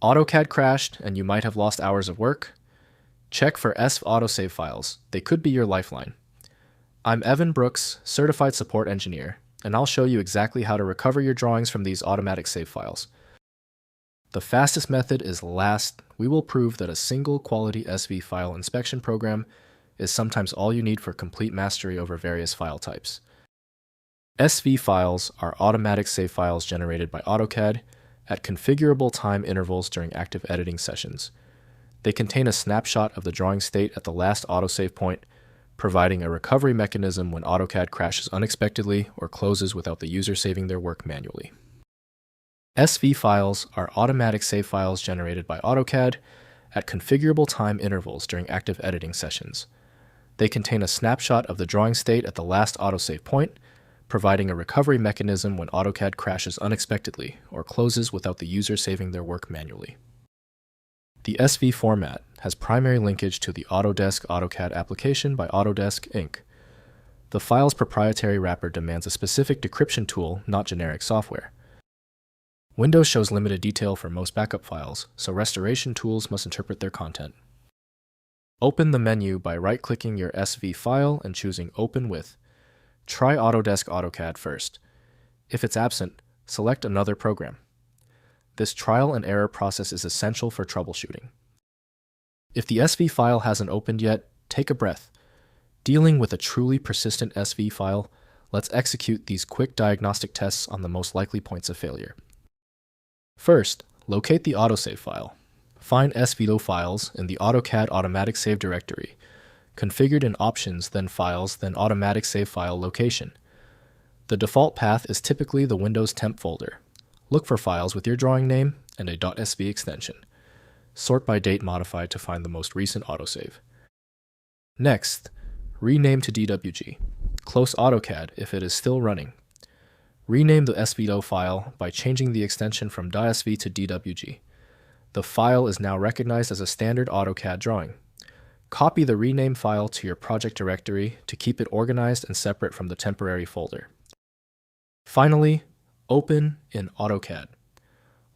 AutoCAD crashed and you might have lost hours of work? Check for AutoSave files. They could be your lifeline. I'm Evan Brooks, Certified Support Engineer, and I'll show you exactly how to recover your drawings from these automatic save files. The fastest method is last. We will prove that a single quality SV file inspection program is sometimes all you need for complete mastery over various file types. SV files are automatic save files generated by AutoCAD at configurable time intervals during active editing sessions. They contain a snapshot of the drawing state at the last autosave point, providing a recovery mechanism when AutoCAD crashes unexpectedly or closes without the user saving their work manually. SV files are automatic save files generated by AutoCAD at configurable time intervals during active editing sessions. They contain a snapshot of the drawing state at the last autosave point, providing a recovery mechanism when AutoCAD crashes unexpectedly or closes without the user saving their work manually. The SV format has primary linkage to the Autodesk AutoCAD application by Autodesk, Inc. The file's proprietary wrapper demands a specific decryption tool, not generic software. Windows shows limited detail for most backup files, so restoration tools must interpret their content. Open the menu by right-clicking your SV file and choosing Open With. Try Autodesk AutoCAD first. If it's absent, select another program. This trial and error process is essential for troubleshooting. If the SV file hasn't opened yet, take a breath. Dealing with a truly persistent SV file, let's execute these quick diagnostic tests on the most likely points of failure. First, locate the AutoSave file. Find SVO files in the AutoCAD Automatic Save directory, configured in Options, then Files, then Automatic Save File location. The default path is typically the Windows temp folder. Look for files with your drawing name and a .sv extension. Sort by date modified to find the most recent autosave. Next, rename to DWG. Close AutoCAD if it is still running. Rename the SVO file by changing the extension from .sv to DWG. The file is now recognized as a standard AutoCAD drawing. Copy the rename file to your project directory to keep it organized and separate from the temporary folder. Finally, open in AutoCAD.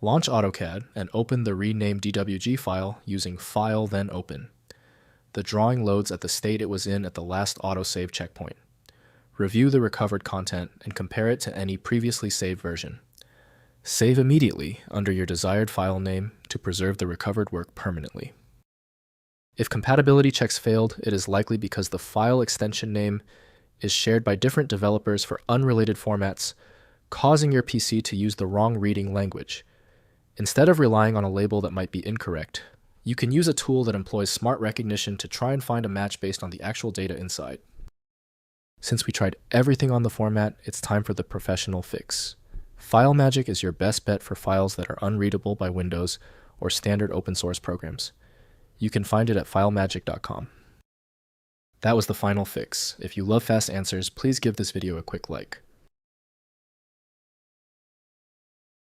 Launch AutoCAD and open the renamed DWG file using File then Open. The drawing loads at the state it was in at the last autosave checkpoint. Review the recovered content and compare it to any previously saved version. Save immediately under your desired file name to preserve the recovered work permanently. If compatibility checks failed, it is likely because the file extension name is shared by different developers for unrelated formats, causing your PC to use the wrong reading language. Instead of relying on a label that might be incorrect, you can use a tool that employs smart recognition to try and find a match based on the actual data inside. Since we tried everything on the format, it's time for the professional fix. FileMagick is your best bet for files that are unreadable by Windows or standard open source programs. You can find it at filemagick.com. That was the final fix. If you love fast answers, please give this video a quick like.